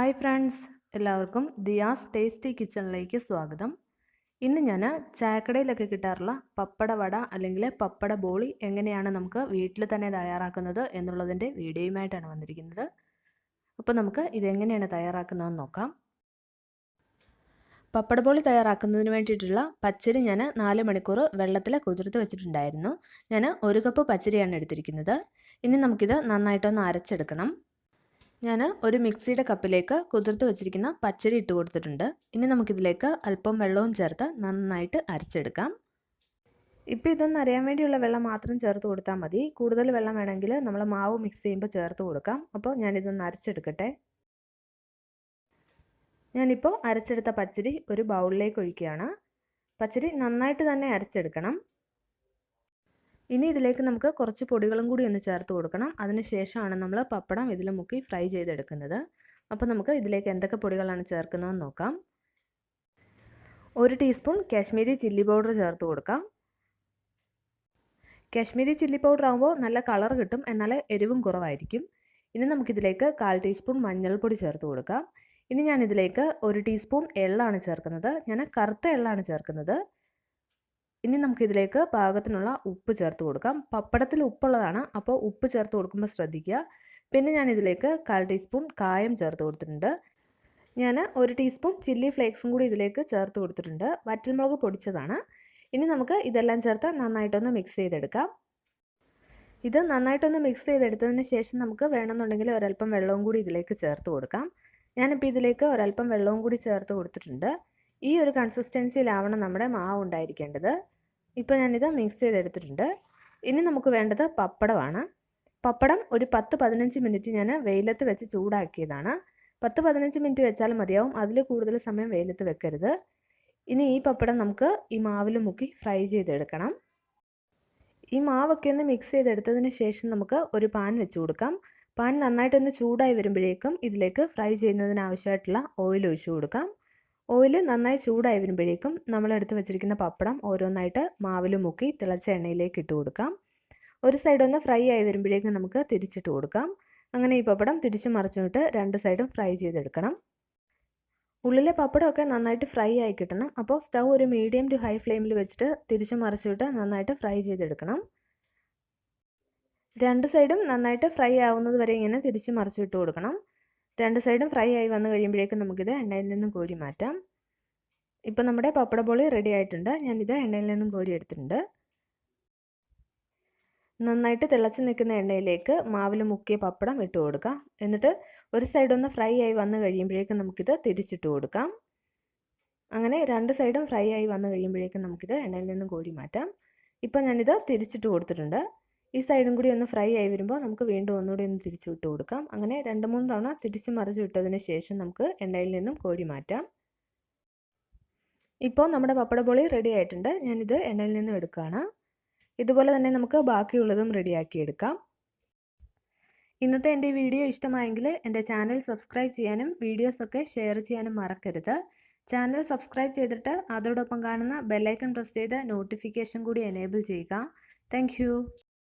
Hi friends, എല്ലാവർക്കും Diaz tasty കിച്ചണിലേക്ക് സ്വാഗതം. ഇന്ന് ഞാൻ ചായക്കടയിലൊക്കെ കിട്ടാറുള്ള പപ്പട വട അല്ലെങ്കിൽ പപ്പട ബോളി എങ്ങനെയാണ് നമുക്ക് വീട്ടിൽ തന്നെ തയ്യാറാക്കുന്നത് എന്നുള്ളതിൻ്റെ വീഡിയോയുമായിട്ടാണ് വന്നിരിക്കുന്നത്. അപ്പോൾ നമുക്ക് ഇതെങ്ങനെയാണ് തയ്യാറാക്കുന്നതെന്ന് നോക്കാം. പപ്പട ബോളി തയ്യാറാക്കുന്നതിന് വേണ്ടിയിട്ടുള്ള പച്ചരി ഞാൻ 4 മണിക്കൂർ വെള്ളത്തിൽ കുതിർത്ത് വെച്ചിട്ടുണ്ടായിരുന്നു. ഞാൻ 1 കപ്പ് പച്ചരിയാണ് എടുത്തിരിക്കുന്നത്. ഇനി നമുക്കിത് നന്നായിട്ടൊന്ന് അരച്ചെടുക്കണം. ഞാൻ ഒരു മിക്സിയുടെ കപ്പിലേക്ക് കുതിർത്ത് വെച്ചിരിക്കുന്ന പച്ചരി ഇട്ട് കൊടുത്തിട്ടുണ്ട്. ഇനി നമുക്കിതിലേക്ക് അല്പം വെള്ളവും ചേർത്ത് നന്നായിട്ട് അരച്ചെടുക്കാം. ഇപ്പോൾ ഇതൊന്ന് അരയാൻ വേണ്ടിയുള്ള വെള്ളം മാത്രം ചേർത്ത് കൊടുത്താൽ മതി. കൂടുതൽ വെള്ളം വേണമെങ്കിൽ നമ്മൾ മാവ് മിക്സ് ചെയ്യുമ്പോൾ ചേർത്ത് കൊടുക്കാം. അപ്പോൾ ഞാനിതൊന്ന് അരച്ചെടുക്കട്ടെ. ഞാനിപ്പോൾ അരച്ചെടുത്ത പച്ചരി ഒരു ബൗളിലേക്ക് ഒഴിക്കുകയാണ്. പച്ചരി നന്നായിട്ട് തന്നെ അരച്ചെടുക്കണം. ഇനി ഇതിലേക്ക് നമുക്ക് കുറച്ച് പൊടികളും കൂടി ഒന്ന് ചേർത്ത് കൊടുക്കണം. അതിനുശേഷമാണ് നമ്മൾ പപ്പടം ഇതിൽ മുക്കി ഫ്രൈ ചെയ്തെടുക്കുന്നത്. അപ്പോൾ നമുക്ക് ഇതിലേക്ക് എന്തൊക്കെ പൊടികളാണ് ചേർക്കുന്നതെന്ന് നോക്കാം. 1 ടീസ്പൂൺ കാശ്മീരി ചില്ലി പൗഡർ ചേർത്ത് കൊടുക്കാം. കാശ്മീരി ചില്ലി പൗഡർ ആകുമ്പോൾ നല്ല കളർ കിട്ടും, എന്നാൽ എരിവും കുറവായിരിക്കും. ഇനി നമുക്കിതിലേക്ക് 1/4 ടീസ്പൂൺ മഞ്ഞൾപ്പൊടി ചേർത്ത് കൊടുക്കാം. ഇനി ഞാനിതിലേക്ക് 1 ടീസ്പൂൺ എള്ളാണ് ചേർക്കുന്നത്. ഞാൻ കറുത്ത എള്ളാണ് ചേർക്കുന്നത്. ഇനി നമുക്കിതിലേക്ക് പാകത്തിനുള്ള ഉപ്പ് ചേർത്ത് കൊടുക്കാം. പപ്പടത്തിൽ ഉപ്പുള്ളതാണ്, അപ്പോൾ ഉപ്പ് ചേർത്ത് കൊടുക്കുമ്പോൾ ശ്രദ്ധിക്കുക. പിന്നെ ഞാനിതിലേക്ക് 1/4 ടീസ്പൂൺ കായം ചേർത്ത് കൊടുത്തിട്ടുണ്ട്. ഞാൻ 1 ടീസ്പൂൺ ചില്ലി ഫ്ലേക്സും കൂടി ഇതിലേക്ക് ചേർത്ത് കൊടുത്തിട്ടുണ്ട്. വറ്റൽമുളക് പൊടിച്ചതാണ്. ഇനി നമുക്ക് ഇതെല്ലാം ചേർത്ത് നന്നായിട്ടൊന്ന് മിക്സ് ചെയ്തെടുക്കാം. ഇത് നന്നായിട്ടൊന്ന് മിക്സ് ചെയ്തെടുത്തതിന് ശേഷം നമുക്ക് വേണമെന്നുണ്ടെങ്കിൽ ഒരല്പം വെള്ളവും കൂടി ഇതിലേക്ക് ചേർത്ത് കൊടുക്കാം. ഞാനിപ്പോൾ ഇതിലേക്ക് ഒരല്പം വെള്ളവും കൂടി ചേർത്ത് കൊടുത്തിട്ടുണ്ട്. ഈ ഒരു കൺസിസ്റ്റൻസിയിലാവണം നമ്മുടെ മാവ് ഉണ്ടായിരിക്കേണ്ടത്. ഇപ്പോൾ ഞാനിത് മിക്സ് ചെയ്തെടുത്തിട്ടുണ്ട്. ഇനി നമുക്ക് വേണ്ടത് പപ്പടമാണ്. പപ്പടം ഒരു 10-15 മിനിറ്റ് ഞാൻ വെയിലത്ത് വെച്ച് ചൂടാക്കിയതാണ്. 10-15 മിനിറ്റ് വെച്ചാൽ മതിയാവും, അതിൽ കൂടുതൽ സമയം വെയിലത്ത് വെക്കരുത്. ഇനി ഈ പപ്പടം നമുക്ക് ഈ മാവിൽ മുക്കി ഫ്രൈ ചെയ്തെടുക്കണം. ഈ മാവൊക്കെ ഒന്ന് മിക്സ് ചെയ്തെടുത്തതിന് ശേഷം നമുക്ക് ഒരു പാൻ വെച്ച് കൊടുക്കാം. പാൻ നന്നായിട്ടൊന്ന് ചൂടായി വരുമ്പോഴേക്കും ഇതിലേക്ക് ഫ്രൈ ചെയ്യുന്നതിനാവശ്യമായിട്ടുള്ള ഓയിൽ ഒഴിച്ചു കൊടുക്കാം. ഓയിൽ നന്നായി ചൂടായി വരുമ്പോഴേക്കും നമ്മളെടുത്ത് വെച്ചിരിക്കുന്ന പപ്പടം ഓരോന്നായിട്ട് മാവിൽ മുക്കി തിളച്ച എണ്ണയിലേക്ക് ഇട്ട് കൊടുക്കാം. ഒരു സൈഡ് ഒന്ന് ഫ്രൈ ആയി വരുമ്പോഴേക്കും നമുക്ക് തിരിച്ചിട്ട് കൊടുക്കാം. അങ്ങനെ ഈ പപ്പടം തിരിച്ചു മറിച്ചിട്ട് 2 സൈഡും ഫ്രൈ ചെയ്തെടുക്കണം. ഉള്ളിലെ പപ്പടമൊക്കെ നന്നായിട്ട് ഫ്രൈ ആയി കിട്ടണം. അപ്പോൾ സ്റ്റൗ ഒരു മീഡിയം ടു ഹൈ ഫ്ലെയിമിൽ വെച്ചിട്ട് തിരിച്ചു മറിച്ചിട്ട് നന്നായിട്ട് ഫ്രൈ ചെയ്തെടുക്കണം. 2 സൈഡും നന്നായിട്ട് ഫ്രൈ ആവുന്നത് വരെ ഇങ്ങനെ തിരിച്ചു മറിച്ചിട്ട് കൊടുക്കണം. 2 സൈഡും ഫ്രൈ ആയി വന്നു കഴിയുമ്പോഴേക്കും നമുക്കിത് എണ്ണയിൽ നിന്നും കോരി മാറ്റാം. ഇപ്പോൾ നമ്മുടെ പപ്പട ബോളി റെഡി ആയിട്ടുണ്ട്. ഞാനിത് എണ്ണയിൽ നിന്നും കോരി എടുത്തിട്ടുണ്ട്. നന്നായിട്ട് തിളച്ച് നിൽക്കുന്ന എണ്ണയിലേക്ക് മാവിൽ മുക്കിയ പപ്പടം ഇട്ട് കൊടുക്കാം. എന്നിട്ട് ഒരു സൈഡ് ഒന്ന് ഫ്രൈ ആയി വന്നു കഴിയുമ്പോഴേക്കും നമുക്കിത് തിരിച്ചിട്ട് കൊടുക്കാം. അങ്ങനെ 2 സൈഡും ഫ്രൈ ആയി വന്നു കഴിയുമ്പോഴേക്കും നമുക്കിത് എണ്ണയിൽ നിന്നും കോരി മാറ്റാം. ഇപ്പോൾ ഞാനിത് തിരിച്ചിട്ട് കൊടുത്തിട്ടുണ്ട്. ഈ സൈഡും കൂടി ഒന്ന് ഫ്രൈ ആയി വരുമ്പോൾ നമുക്ക് വീണ്ടും ഒന്നുകൂടി ഒന്ന് തിരിച്ചു വിട്ട് കൊടുക്കാം. അങ്ങനെ 2-3 തവണ തിരിച്ച് മറിച്ച് വിട്ടതിന് ശേഷം നമുക്ക് എണ്ണയിൽ നിന്നും കോരി മാറ്റാം. ഇപ്പോൾ നമ്മുടെ പപ്പട ബോളി റെഡി ആയിട്ടുണ്ട്. ഞാനിത് എണ്ണയിൽ നിന്നും എടുക്കുകയാണ്. ഇതുപോലെ തന്നെ നമുക്ക് ബാക്കിയുള്ളതും റെഡിയാക്കി എടുക്കാം. ഇന്നത്തെ എൻ്റെ വീഡിയോ ഇഷ്ടമായെങ്കിൽ എൻ്റെ ചാനൽ സബ്സ്ക്രൈബ് ചെയ്യാനും വീഡിയോസൊക്കെ ഷെയർ ചെയ്യാനും മറക്കരുത്. ചാനൽ സബ്സ്ക്രൈബ് ചെയ്തിട്ട് അതോടൊപ്പം കാണുന്ന ബെല്ലൈക്കൺ പ്രസ് ചെയ്ത് നോട്ടിഫിക്കേഷൻ കൂടി എനേബിൾ ചെയ്യുക. താങ്ക്